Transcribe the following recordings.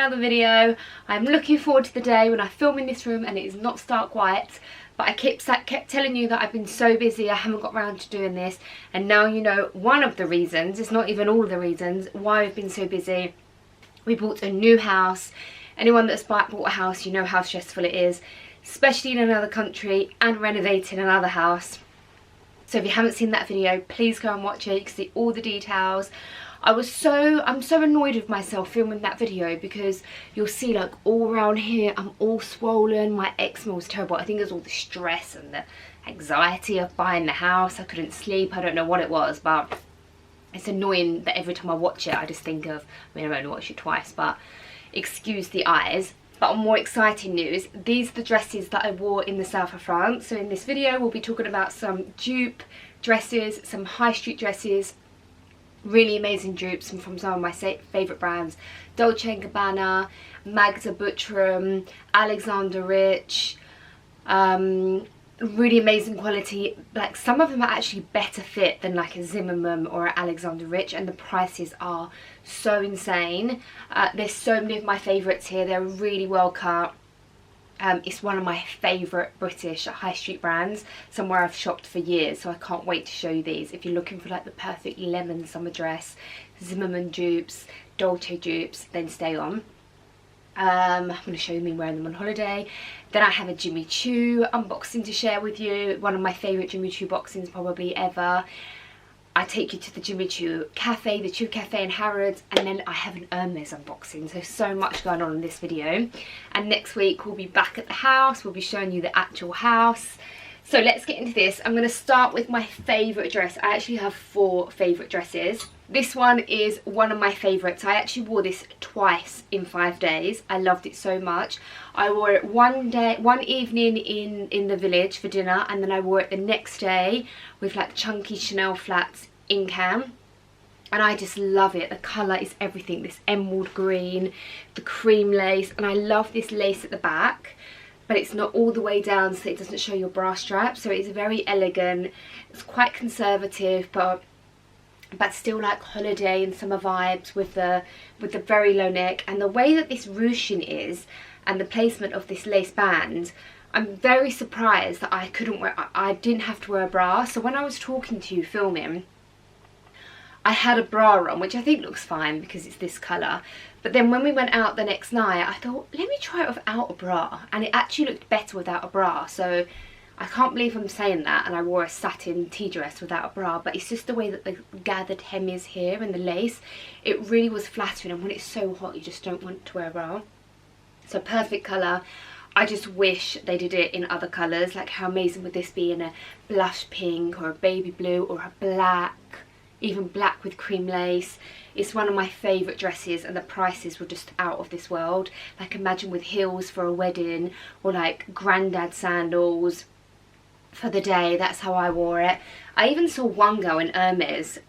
another video. I'm looking forward to the day when I film in this room and it is not stark white. But I kept telling you that I've been so busy, I haven't got around to doing this. And now you know one of the reasons, it's not even all of the reasons, why I've been so busy. We bought a new house. Anyone that's bought a house, you know how stressful it is. Especially in another country and renovating another house. So if you haven't seen that video, please go and watch it. You can see all the details. I'm so annoyed with myself filming that video because you'll see like all around here I'm all swollen. My eczema was terrible. I think it was all the stress and the anxiety of buying the house. I couldn't sleep. I don't know what it was, but it's annoying that every time I watch it I just think of, I mean I've only watched it twice, but excuse the eyes. But on more exciting news, these are the dresses that I wore in the south of France. So in this video we'll be talking about some dupe dresses, some high street dresses, really amazing dupes from some of my favourite brands. Dolce & Cabana, Magda Butrym, Alexander Rich, really amazing quality. Like some of them are actually better fit than like a Zimmermann or a Alexander Rich, and the prices are so insane. There's so many of my favourites here. They're really well cut. It's one of my favourite British high street brands, somewhere I've shopped for years, so I can't wait to show you these. If you're looking for like the perfect lemon summer dress, Zimmermann dupes, Dolce dupes, then stay on. I'm going to show you me wearing them on holiday. Then I have a Jimmy Choo unboxing to share with you, one of my favourite Jimmy Choo boxings probably ever. I take you to the Jimmy Choo cafe, the Choo cafe in Harrods, and then I have an Hermes unboxing. So much going on in this video. And next week we'll be back at the house, we'll be showing you the actual house. So let's get into this. I'm going to start with my favourite dress. I actually have 4 favourite dresses. This one is one of my favourites. I actually wore this twice in 5 days. I loved it so much. I wore it one evening in the village for dinner, and then I wore it the next day with like chunky Chanelle flats in cam. And I just love it. The colour is everything. This emerald green, the cream lace, and I love this lace at the back. But it's not all the way down, so it doesn't show your bra strap. So it's very elegant. It's quite conservative, but still like holiday and summer vibes with the very low neck. And the way that this ruching is and the placement of this lace band, I'm very surprised that I didn't have to wear a bra. So when I was talking to you filming, I had a bra on, which I think looks fine because it's this colour. But then when we went out the next night, I thought, let me try it without a bra. And it actually looked better without a bra. So I can't believe I'm saying that. And I wore a satin tea dress without a bra. But it's just the way that the gathered hem is here and the lace. It really was flattering. And when it's so hot, you just don't want to wear a bra. So perfect colour. I just wish they did it in other colours. Like how amazing would this be in a blush pink or a baby blue or a black. Even black with cream lace. It's one of my favourite dresses, and the prices were just out of this world. Like imagine with heels for a wedding, or like granddad sandals for the day. That's how I wore it. I even saw one girl in Hermes.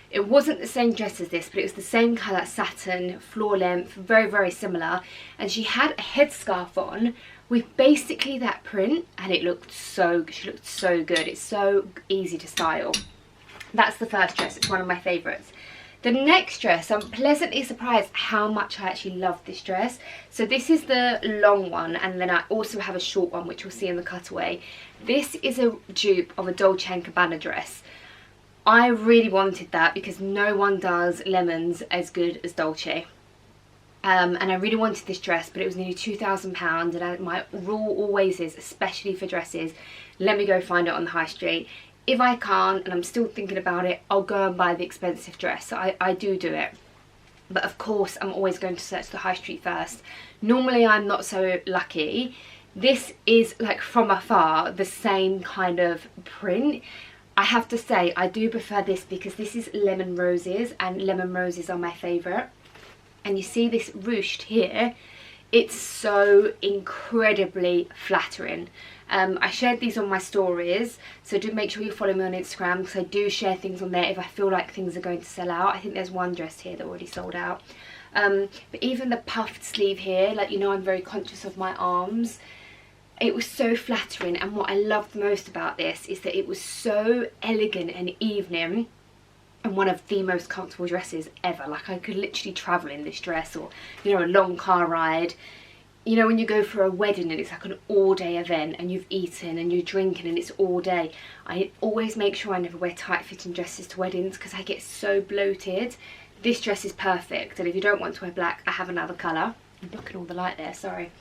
It wasn't the same dress as this, but it was the same colour, satin, floor length, very similar. And she had a headscarf on with basically that print, and it looked so, she looked so good. It's so easy to style. That's the first dress. It's one of my favourites. The next dress, I'm pleasantly surprised how much I actually love this dress. So this is the long one, and then I also have a short one, which you'll see in the cutaway. This is a dupe of a Dolce & Cabana dress. I really wanted that because no one does lemons as good as Dolce. And I really wanted this dress, but it was nearly £2,000, and my rule always is, especially for dresses, let me go find it on the high street. If I can't and I'm still thinking about it, I'll go and buy the expensive dress. So I do it. But of course, I'm always going to search the high street first. Normally, I'm not so lucky. This is like from afar, the same kind of print. I have to say, I do prefer this because this is lemon roses, and lemon roses are my favourite. And you see this ruched here. It's so incredibly flattering. I shared these on my stories, so do make sure you follow me on Instagram because I do share things on there if I feel like things are going to sell out. I think there's one dress here that already sold out. But even the puffed sleeve here, like, you know, I'm very conscious of my arms. It was so flattering, and what I loved most about this is that it was so elegant and evening. and one of the most comfortable dresses ever. Like, I could literally travel in this dress, or, you know, a long car ride. You know, when you go for a wedding and it's like an all-day event and you've eaten and you're drinking and it's all day, I always make sure I never wear tight-fitting dresses to weddings because I get so bloated. This dress is perfect, and if you don't want to wear black, I have another colour. I'm blocking all the light there, sorry.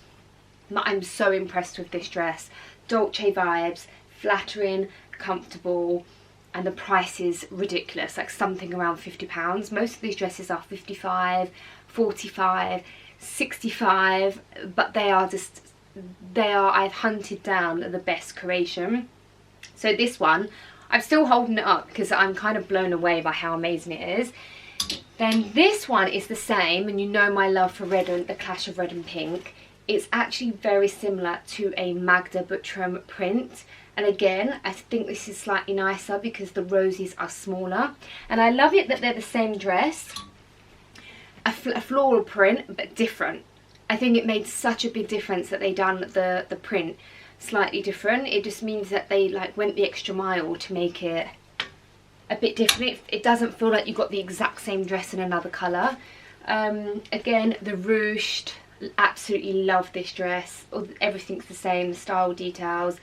But I'm so impressed with this dress. Dolce vibes, flattering, comfortable, and the price is ridiculous, like something around £50. Most of these dresses are 55, 45, 65, but I've hunted down the best creation. So this one, I'm still holding it up because I'm kind of blown away by how amazing it is. Then this one is the same, and you know my love for red and the clash of red and pink. It's actually very similar to a Magda Butrym print, and again I think this is slightly nicer because the roses are smaller, and I love it that they're the same dress. A floral print, but different. I think it made such a big difference that they done the print slightly different. It just means that they like went the extra mile to make it a bit different. It doesn't feel like you got the exact same dress in another colour. Again, the ruched, absolutely love this dress. Everything's the same, the style details.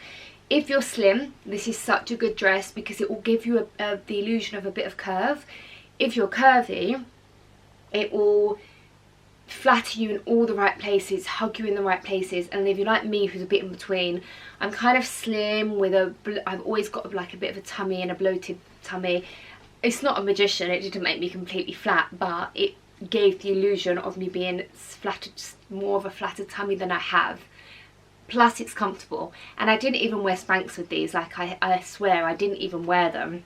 If you're slim, this is such a good dress because it will give you the illusion of a bit of curve. If you're curvy, it will flatter you in all the right places, hug you in the right places. And if you're like me, who's a bit in between, I'm kind of slim with I've always got like a bit of a tummy and a bloated tummy. It's not a magician, it didn't make me completely flat, but it gave the illusion of me being flattered, more of a flattered tummy than I have. Plus it's comfortable, and I didn't even wear Spanx with these. Like, I swear I didn't even wear them.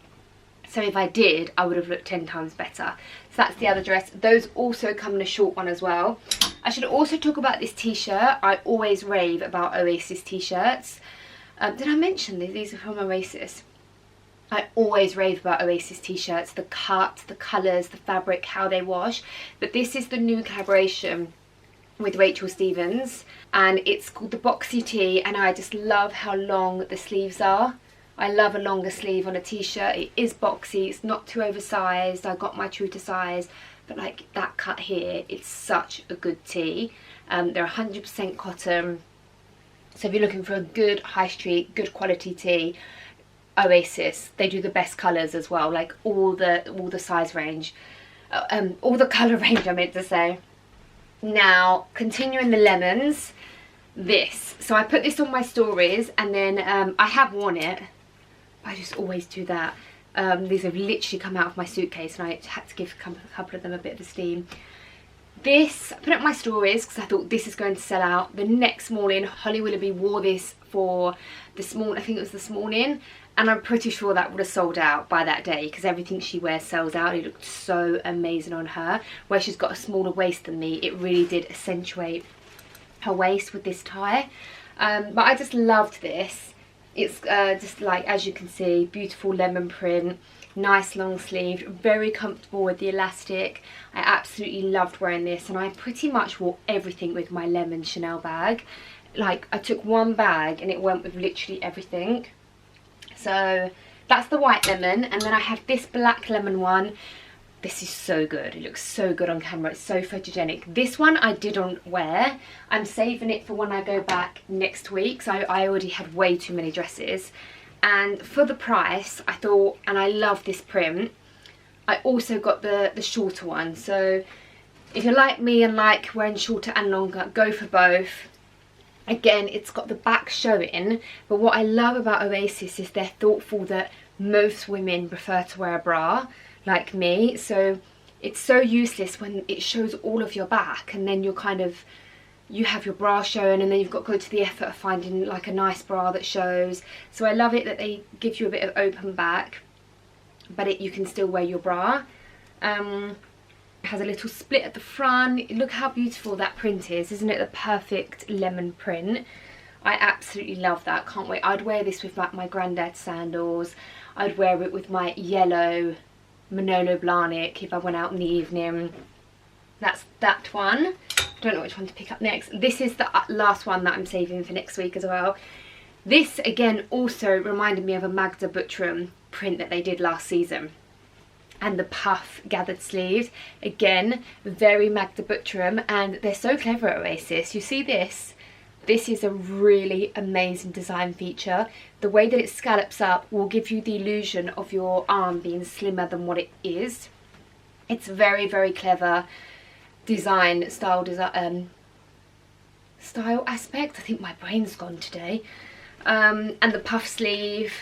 So if I did, I would have looked 10 times better. So that's the other dress. Those also come in a short one as well. I should also talk about this t-shirt. I always rave about Oasis t-shirts. Did I mention these? These are from Oasis. I always rave about Oasis t-shirts. The cut, the colours, the fabric, how they wash. But this is the new collaboration with Rachel Stevens. And it's called the Boxy Tee. And I just love how long the sleeves are. I love a longer sleeve on a t-shirt. It is boxy, it's not too oversized. I got my true to size, but like that cut here, it's such a good tee. They're 100% cotton. So if you're looking for a good high street, good quality tee, Oasis, they do the best colours as well. Like all the size range, all the colour range I meant to say. Now, continuing the lemons, this. So I put this on my stories, and then I have worn it. I just always do that. These have literally come out of my suitcase, and I had to give a couple of them a bit of esteem. This, I put it on my stories because I thought this is going to sell out. The next morning, Holly Willoughby wore this for this morning, I think it was this morning, and I'm pretty sure that would have sold out by that day because everything she wears sells out. It looked so amazing on her. Where she's got a smaller waist than me, it really did accentuate her waist with this tie. But I just loved this. It's just like, as you can see, beautiful lemon print, nice long sleeve, very comfortable with the elastic. I absolutely loved wearing this, and I pretty much wore everything with my lemon Chanel bag. Like, I took one bag and it went with literally everything. So that's the white lemon, and then I have this black lemon one. This is so good. It looks so good on camera. It's so photogenic. This one I didn't wear. I'm saving it for when I go back next week. So I already had way too many dresses. And for the price, I thought, and I love this print, I also got the shorter one. So if you're like me and like wearing shorter and longer, go for both. Again, it's got the back showing. But what I love about Oasis is they're thoughtful that most women prefer to wear a bra, like me. So it's so useless when it shows all of your back, and then you're kind of, you have your bra showing, and then you've got to go to the effort of finding like a nice bra that shows. So I love it that they give you a bit of open back, but you can still wear your bra. It has a little split at the front. Look how beautiful that print is. Isn't it the perfect lemon print? I absolutely love that. Can't wait. I'd wear this with like my granddad's sandals. I'd wear it with my yellow Manolo Blahnik if I went out in the evening. That's that one. Don't know which one to pick up next. This is the last one that I'm saving for next week as well. This again also reminded me of a Magda Butrym print that they did last season. and the puff gathered sleeves. Again, very Magda Buttram, and they're so clever at Oasis. You see this? This is a really amazing design feature. The way that it scallops up will give you the illusion of your arm being slimmer than what it is. It's very, very clever design, style aspect. I think my brain's gone today. And the puff sleeve,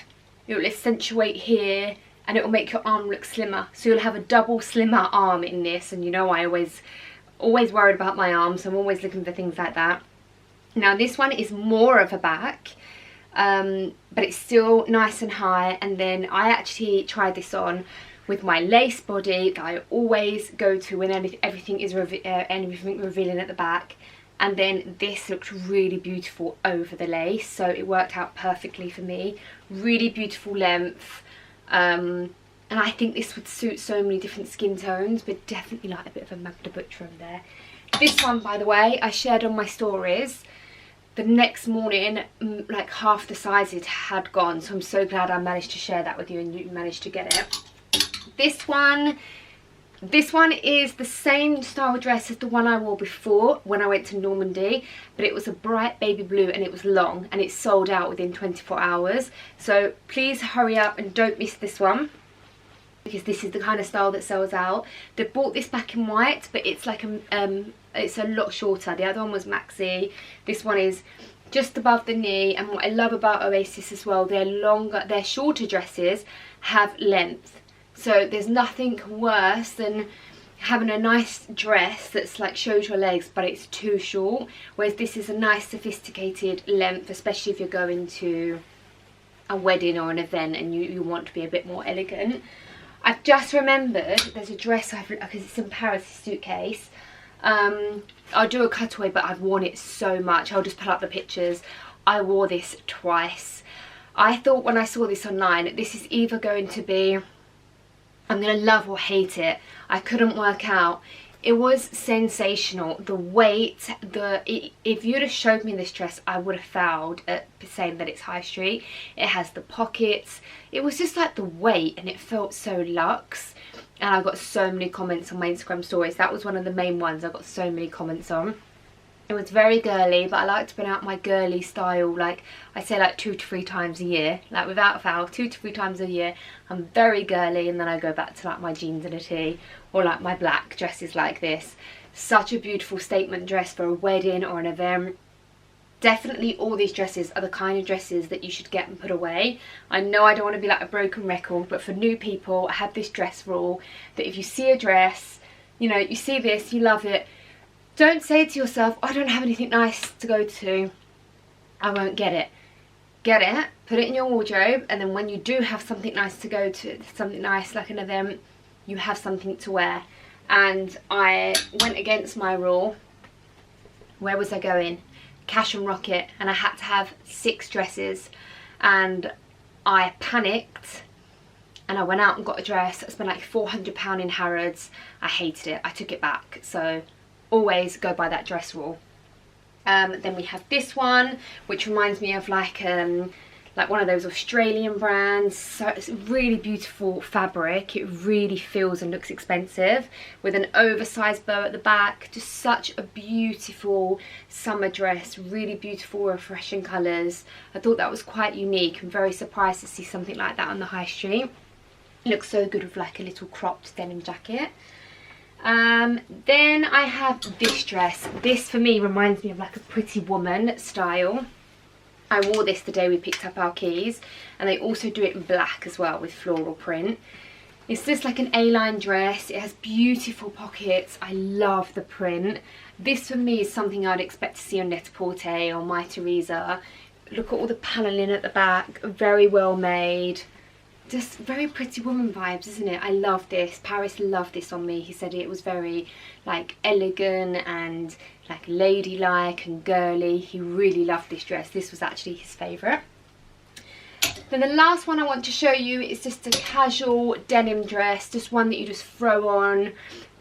it will accentuate here, and it will make your arm look slimmer. So you'll have a double slimmer arm in this, and you know I always worried about my arms, so I'm always looking for things like that. Now this one is more of a back, but it's still nice and high. And then I actually tried this on with my lace body that I always go to when everything is revealing at the back. And then this looks really beautiful over the lace, so it worked out perfectly for me. Really beautiful length, and I think this would suit so many different skin tones, but definitely like a bit of a Magda Buttram there. This one, by the way, I shared on my stories. The next morning, like half the sizes had gone, so I'm so glad I managed to share that with you and you managed to get it. This one is the same style dress as the one I wore before when I went to Normandy, but it was a bright baby blue and it was long, and it sold out within 24 hours. So please hurry up and don't miss this one, because this is the kind of style that sells out. They bought this back in white, but it's like it's a lot shorter. The other one was maxi. This one is just above the knee, and what I love about Oasis as well, their shorter dresses have length. So there's nothing worse than having a nice dress that's like shows your legs but it's too short, whereas this is a nice sophisticated length, especially if you're going to a wedding or an event and you want to be a bit more elegant. I've just remembered there's a dress because it's in Paris, suitcase. I'll do a cutaway, but I've worn it so much. I'll just put up the pictures. I wore this twice. I thought when I saw this online, this is either going to be, I'm going to love or hate it. I couldn't work out. It was sensational. The weight, if you'd have showed me this dress, I would have failed at saying that it's high street. It has the pockets. It was just like the weight, and it felt so luxe. And I got so many comments on my Instagram stories. That was one of the main ones I got so many comments on. It was very girly, but I like to bring out my girly style, like I say, like 2 to 3 times a year, like without fail, 2 to 3 times a year. I'm very girly, and then I go back to like my jeans and a tee, or like my black dresses like this. Such a beautiful statement dress for a wedding or an event. Definitely all these dresses are the kind of dresses that you should get and put away. I know I don't want to be like a broken record, but for new people, I have this dress rule that if you see a dress, you know, you see this, you love it, don't say to yourself, I don't have anything nice to go to, I won't get it. Get it, put it in your wardrobe, and then when you do have something nice to go to, something nice like an event, you have something to wear. And I went against my rule. Where was I going? Cash and Rocket, and I had to have 6 dresses, and I panicked and I went out and got a dress. I spent like £400 in Harrods. I hated it. I took it back. So always go by that dress rule. Then we have this one, which reminds me of like one of those Australian brands. So it's really beautiful fabric. It really feels and looks expensive, with an oversized bow at the back. Just such a beautiful summer dress. Really beautiful, refreshing colours. I thought that was quite unique. I'm very surprised to see something like that on the high street. It looks so good with like a little cropped denim jacket. Then I have this dress. This for me reminds me of like a Pretty Woman style. I wore this the day we picked up our keys, and they also do it in black as well with floral print. It's just like an A-line dress. It has beautiful pockets. I love the print. This for me is something I'd expect to see on Net-a-Porter or My Theresa. Look at all the paneling at the back, very well made. Just very Pretty Woman vibes, isn't it? I love this. Paris loved this on me. He said it was very like elegant and like ladylike and girly. He really loved this dress. This was actually his favourite. Then the last one I want to show you is just a casual denim dress. Just one that you just throw on.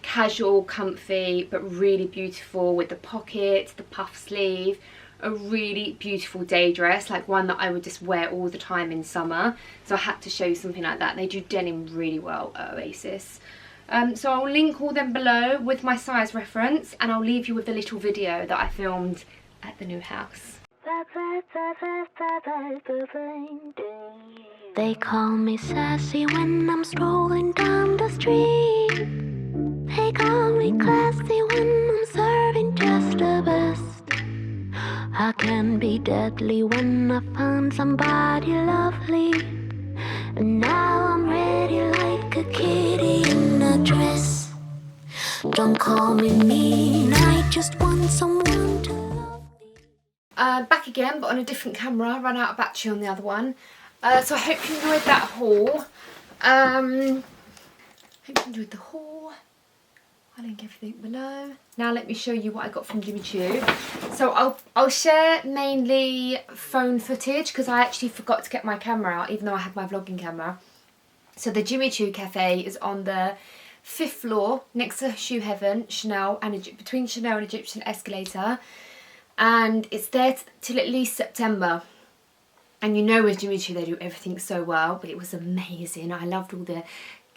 Casual, comfy, but really beautiful, with the pockets, the puff sleeve. a really beautiful day dress, like one that I would just wear all the time in summer. So I had to show you something like that. They do denim really well at Oasis. So I'll link all them below with my size reference, and I'll leave you with the little video that I filmed at the new house. They call me sassy when I'm strolling down the street. They call me classy when I'm serving just the best. I can be deadly when I find somebody lovely. And now I'm ready like a kitty in a dress. Don't call me mean, I just want someone to love me. Back again, but on a different camera. I ran out of battery on the other one. So I hope you enjoyed that haul. Hope you enjoyed the haul. I'll link everything below. Now let me show you what I got from Jimmy Choo. So I'll share mainly phone footage because I actually forgot to get my camera out, even though I had my vlogging camera. So the Jimmy Choo cafe is on the 5th floor next to Shoe Heaven, Chanelle, and between Chanelle and Egyptian Escalator. And it's there till at least September. And you know with Jimmy Choo they do everything so well, but it was amazing. I loved all the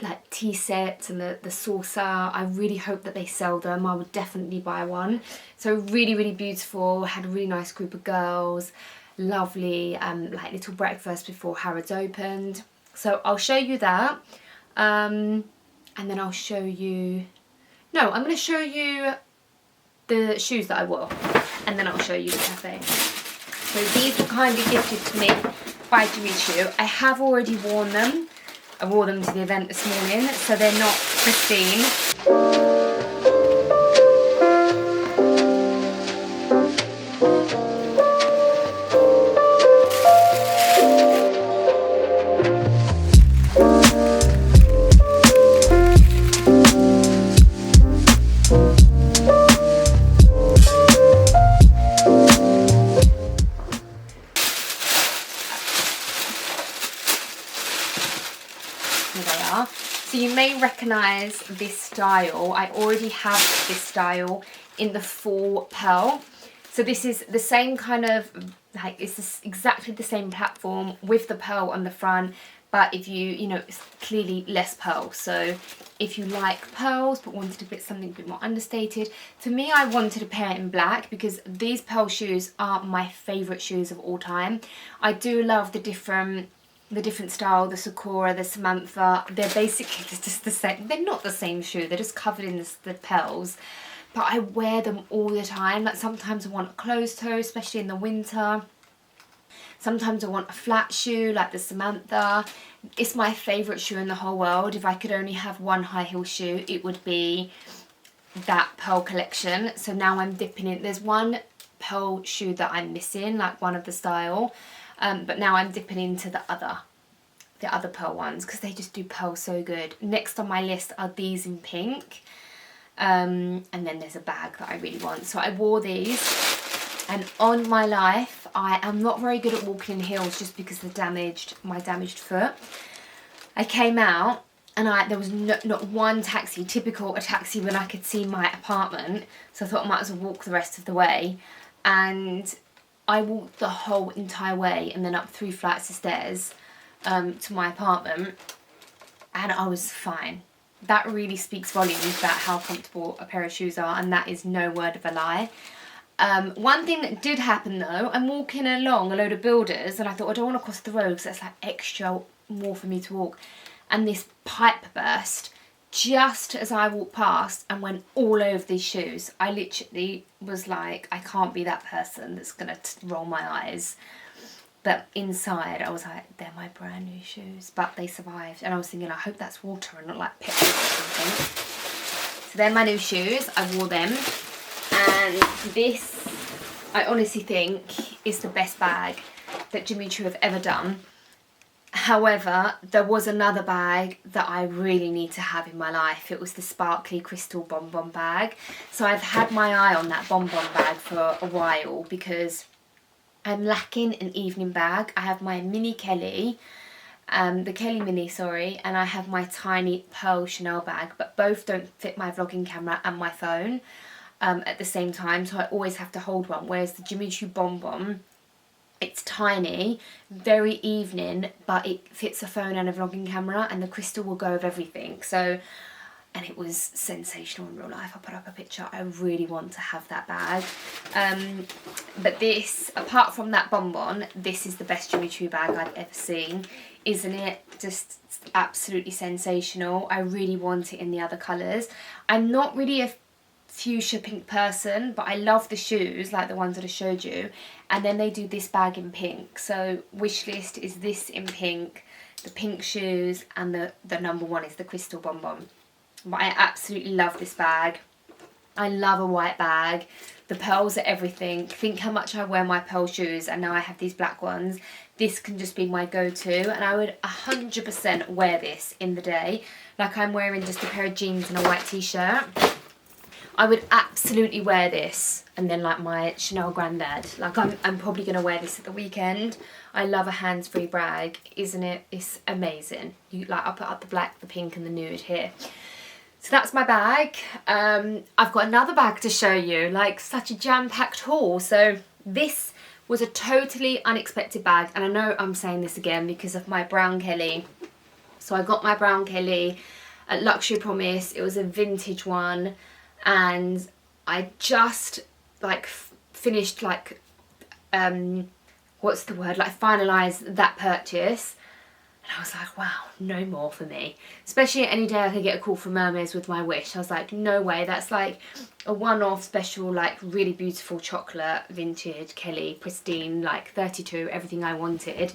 like tea sets and the saucer. I really hope that they sell them. I would definitely buy one. So really, really beautiful. Had a really nice group of girls. Lovely like little breakfast before Harrods opened. So I'll show you that. And then I'll show you... No, I'm going to show you the shoes that I wore. And then I'll show you the cafe. So these were kindly gifted to me by Jimmy Choo. I have already worn them. I wore them to the event this morning, so they're not pristine. Here they are. So you may recognise this style. I already have this style in the full pearl. So this is the same kind of, like, it's exactly the same platform with the pearl on the front, but if you know, it's clearly less pearl. So if you like pearls but wanted something a bit more understated, for me I wanted a pair in black because these pearl shoes are my favourite shoes of all time. I do love the different style, the Sakura, the Samantha. They're basically just the same. They're not the same shoe, they're just covered in the pearls. But I wear them all the time. Like sometimes I want a closed toe, especially in the winter. Sometimes I want a flat shoe like the Samantha. It's my favourite shoe in the whole world. If I could only have one high heel shoe, it would be that pearl collection. So now I'm dipping in. There's one pearl shoe that I'm missing, like one of the style. But now I'm dipping into the other pearl ones because they just do pearl so good. Next on my list are these in pink. And then there's a bag that I really want. So I wore these, and on my life, I am not very good at walking in heels just because of my damaged foot. I came out and there was not one taxi, typical a taxi when I could see my apartment. So I thought I might as well walk the rest of the way. And I walked the whole entire way and then up 3 flights of stairs to my apartment, and I was fine. That really speaks volumes about how comfortable a pair of shoes are, and that is no word of a lie. One thing that did happen though, I'm walking along a load of builders and I thought I don't want to cross the road because that's like extra more for me to walk, and this pipe burst just as I walked past and went all over these shoes. I literally was like, I can't be that person that's going to roll my eyes. But inside I was like, they're my brand new shoes. But they survived. And I was thinking, I hope that's water and not like petrol or something. So they're my new shoes. I wore them. And this, I honestly think, is the best bag that Jimmy Choo have ever done. However, there was another bag that I really need to have in my life. It was the sparkly crystal bonbon bag. So I've had my eye on that bonbon bag for a while because I'm lacking an evening bag. I have my mini Kelly, the Kelly mini, sorry, and I have my tiny pearl Chanel bag, but both don't fit my vlogging camera and my phone. at the same time, so I always have to hold one, whereas the Jimmy Choo Bonbon, it's tiny, very evening, but it fits a phone and a vlogging camera, and the crystal will go with everything. So, and it was sensational in real life. I put up a picture. I really want to have that bag. But this, apart from that bonbon, this is the best Jimmy Choo bag I've ever seen. Isn't it just absolutely sensational? I really want it in the other colours. I'm not really a fuchsia pink person, but I love the shoes, like the ones that I showed you. And then they do this bag in pink. So wish list is this in pink, the pink shoes, and the number one is the crystal bonbon. But I absolutely love this bag. I love a white bag. The pearls are everything. Think how much I wear my pearl shoes, and now I have these black ones. This can just be my go-to, and I would 100% wear this in the day. Like I'm wearing just a pair of jeans and a white t-shirt. I would absolutely wear this, and then like my Chanel granddad. Like I'm probably going to wear this at the weekend. I love a hands-free bag, isn't it? It's amazing. I'll put up the black, the pink and the nude here. So that's my bag. I've got another bag to show you, like such a jam-packed haul. So this was a totally unexpected bag, and I know I'm saying this again because of my brown Kelly. So I got my brown Kelly at Luxury Promise. It was a vintage one, and I just like finished like what's the word, like finalised that purchase. And I was like, wow, no more for me. Especially any day I could get a call from Hermes with my wish. I was like, no way. That's like a one-off special, like really beautiful chocolate, vintage, Kelly, pristine, like 32, everything I wanted.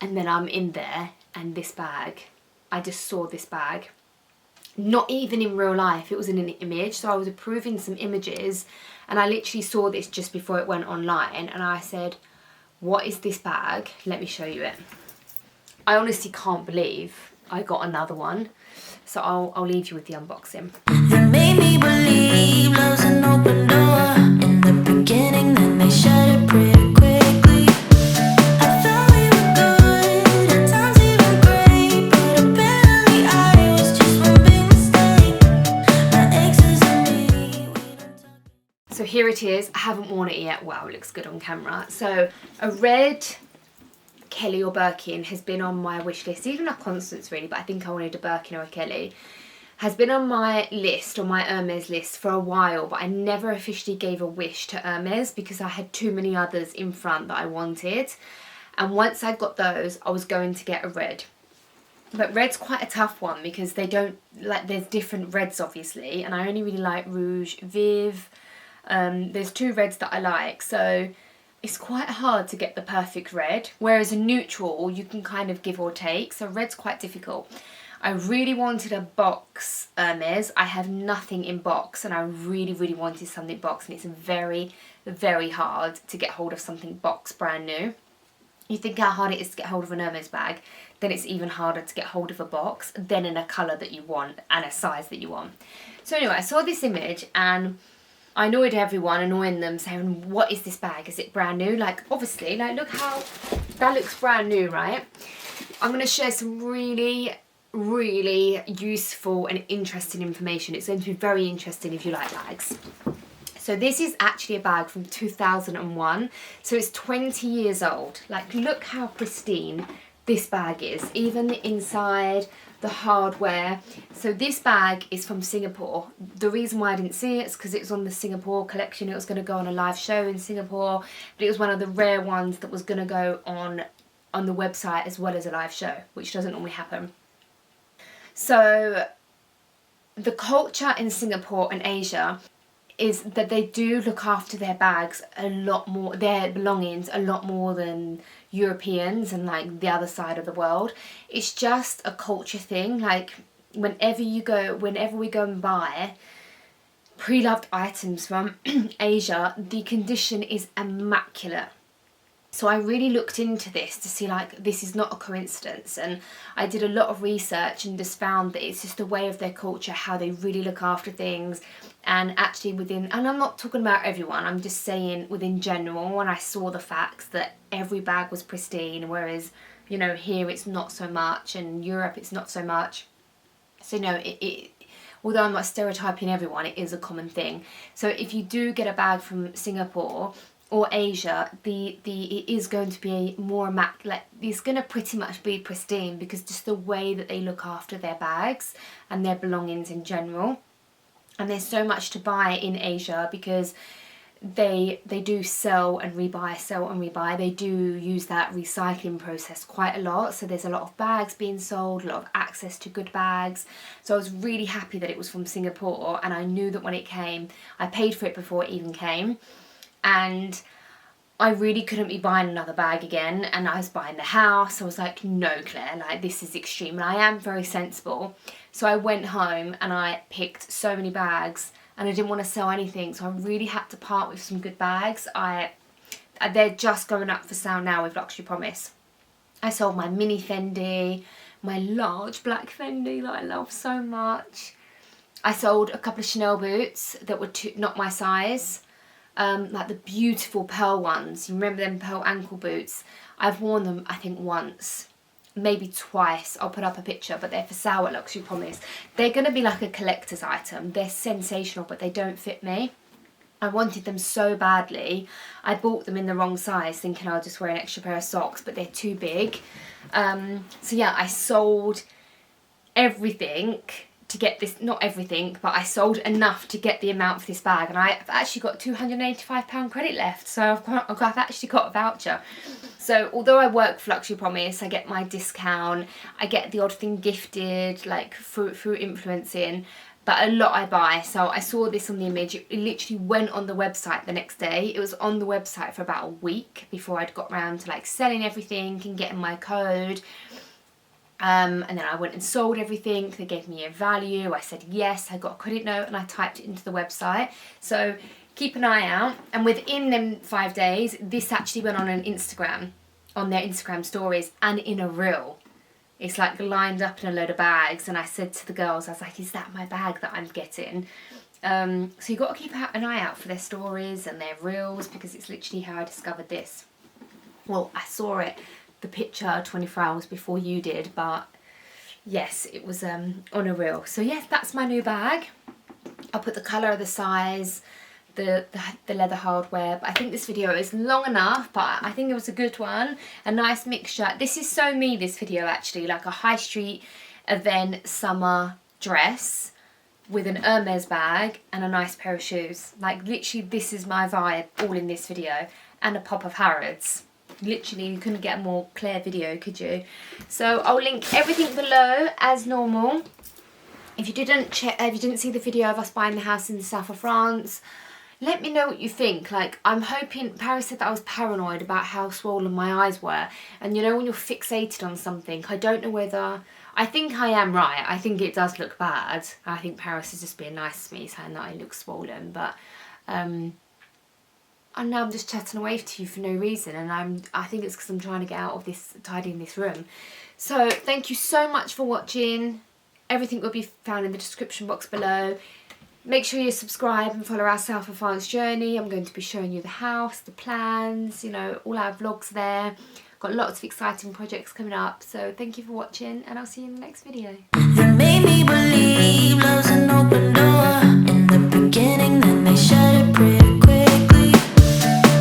And then I'm in there, and this bag, I just saw this bag. Not even in real life, it was in an image. So I was approving some images, and I literally saw this just before it went online. And I said, what is this bag? Let me show you it. I honestly can't believe I got another one. So I'll leave you with the unboxing. You made me believe love's an open door. In the beginning, then they shut it pretty quickly. I thought we were good, at times even great, but apparently I was just one big mistake. My exes and me, we don't talk. So here it is. I haven't worn it yet. Wow, it looks good on camera. So a red Kelly or Birkin has been on my wish list, even a Constance really, but I think I wanted a Birkin or a Kelly. Has been on my list, on my Hermes list for a while, but I never officially gave a wish to Hermes because I had too many others in front that I wanted. And once I got those, I was going to get a red. But red's quite a tough one because they don't, like, there's different reds obviously, and I only really like Rouge Vive. There's two reds that I like, so it's quite hard to get the perfect red, whereas a neutral you can kind of give or take, so red's quite difficult. I really wanted a box Hermes. I have nothing in box, and I really, really wanted something box, and it's very, very hard to get hold of something box brand new. You think how hard it is to get hold of an Hermes bag, then it's even harder to get hold of a box, then in a colour that you want and a size that you want. So anyway, I saw this image and I annoyed everyone, annoying them, saying, what is this bag? Is it brand new? Like, obviously, like, look how that looks brand new, right? I'm going to share some really, really useful and interesting information. It's going to be very interesting if you like bags. So this is actually a bag from 2001. So it's 20 years old. Like, look how pristine this bag is. Even the inside, the hardware. So this bag is from Singapore. The reason why I didn't see it is because it was on the Singapore collection. It was going to go on a live show in Singapore, but it was one of the rare ones that was going to go on the website as well as a live show, which doesn't normally happen. So the culture in Singapore and Asia is that they do look after their bags a lot more, their belongings a lot more than Europeans and like the other side of the world. It's just a culture thing. Like whenever we go and buy pre-loved items from Asia, the condition is immaculate. So I really looked into this to see, like, this is not a coincidence, and I did a lot of research and just found that it's just a way of their culture, how they really look after things. And actually within, and I'm not talking about everyone, I'm just saying within general, when I saw the facts that every bag was pristine, whereas, you know, here it's not so much, and Europe it's not so much. So no, although I'm not stereotyping everyone, it is a common thing. So if you do get a bag from Singapore or Asia, it is going to be more it's going to pretty much be pristine, because just the way that they look after their bags and their belongings in general. And there's so much to buy in Asia, because they do sell and rebuy. They do use that recycling process quite a lot, so there's a lot of bags being sold, a lot of access to good bags. So I was really happy that it was from Singapore, and I knew that when it came, I paid for it before it even came, and I really couldn't be buying another bag again. And I was buying the house. I was like, no, Claire, like, this is extreme. And I am very sensible. So I went home and I picked so many bags, and I didn't want to sell anything, so I really had to part with some good bags. They're just going up for sale now with Luxury Promise. I sold my mini Fendi, my large black Fendi that I love so much. I sold a couple of Chanel boots that were not my size, like the beautiful pearl ones. You remember them pearl ankle boots? I've worn them, I think, once, maybe twice. I'll put up a picture, but they're for sale at Luxury Promise. They're going to be like a collector's item. They're sensational, but they don't fit me. I wanted them so badly. I bought them in the wrong size, thinking I'll just wear an extra pair of socks, but they're too big. So yeah, I sold everything to get this, not everything, but I sold enough to get the amount for this bag, and I've actually got £285 credit left, so I've actually got a voucher. So although I work for Luxury Promise, I get my discount, I get the odd thing gifted, like through influencing, but a lot I buy. So I saw this on the image, it literally went on the website the next day. It was on the website for about a week before I'd got around to like selling everything and getting my code. And then I went and sold everything. They gave me a value. I said yes, I got a credit note, and I typed it into the website. So keep an eye out. And within them 5 days, this actually went on Instagram, on their Instagram stories, and in a reel. It's like lined up in a load of bags, and I said to the girls, I was like, is that my bag that I'm getting? So you've got to keep an eye out for their stories and their reels, because it's literally how I discovered this. Well, I saw it, the picture, 24 hours before you did, but yes, it was on a reel. So yes, that's my new bag. I'll put the colour, the size, the leather hardware, but I think this video is long enough, but I think it was a good one. A nice mixture. This is so me, this video, actually, like a high street event summer dress with an Hermes bag and a nice pair of shoes. Like literally, this is my vibe all in this video, and a pop of Harrods. Literally, you couldn't get a more clear video, could you? So I'll link everything below as normal. If you didn't see the video of us buying the house in the south of France, let me know what you think. Like, I'm hoping, Paris said that I was paranoid about how swollen my eyes were. And you know when you're fixated on something, I don't know whether, I think I am right. I think it does look bad. I think Paris is just being nice to me, saying that I look swollen. But, and now I'm just chatting away to you for no reason. And I think it's because I'm trying to get out of this, tidying this room. So, thank you so much for watching. Everything will be found in the description box below. Make sure you subscribe and follow our South of France journey. I'm going to be showing you the house, the plans, you know, all our vlogs there. Got lots of exciting projects coming up. So thank you for watching, and I'll see you in the next video. They made me believe love's an open door in the beginning, then they shut it pretty quickly.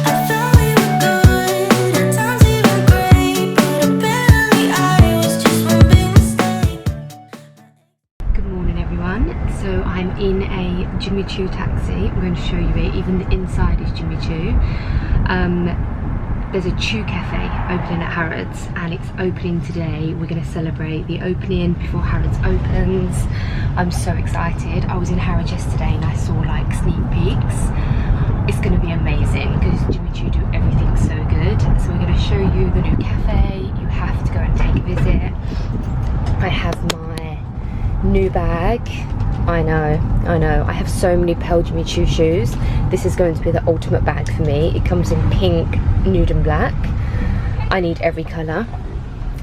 I thought we were good, at times even great, but apparently I was just one big mistake. Good morning, everyone. So I'm in a Jimmy Choo taxi. I'm going to show you it. Even the inside is Jimmy Choo. There's a Choo cafe opening at Harrods, and it's opening today. We're going to celebrate the opening before Harrods opens. I'm so excited. I was in Harrods yesterday and I saw like sneak peeks. It's going to be amazing because Jimmy Choo do everything so good. So we're going to show you the new cafe. You have to go and take a visit. I have my new bag. I know. I have so many pearl Jimmy Choo shoes. This is going to be the ultimate bag for me. It comes in pink, nude and black. I need every colour.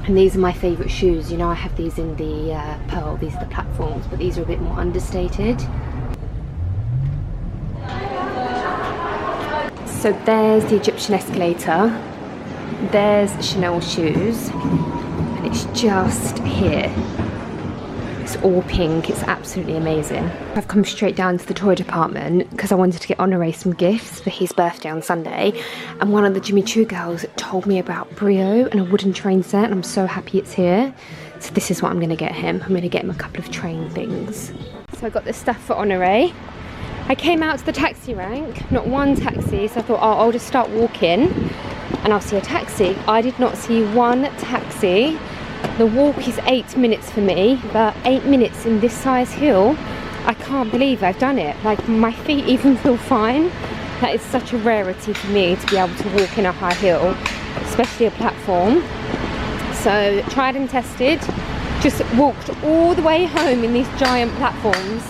And these are my favourite shoes. You know, I have these in the pearl. These are the platforms, but these are a bit more understated. So there's the Egyptian escalator. There's Chanel shoes. And it's just here. It's all pink. It's absolutely amazing. I've come straight down to the toy department because I wanted to get Honore some gifts for his birthday on Sunday, and one of the Jimmy Choo girls told me about Brio and a wooden train set, and I'm so happy it's here. So this is what I'm going to get him. I'm going to get him a couple of train things. So I got this stuff for Honore. I came out to the taxi rank, not one taxi, so I thought, oh, I'll just start walking and I'll see a taxi. I did not see one taxi. The walk is 8 minutes for me, but 8 minutes in this size hill, I can't believe I've done it. Like, my feet even feel fine. That is such a rarity for me to be able to walk in a high hill, especially a platform. So tried and tested, just walked all the way home in these giant platforms.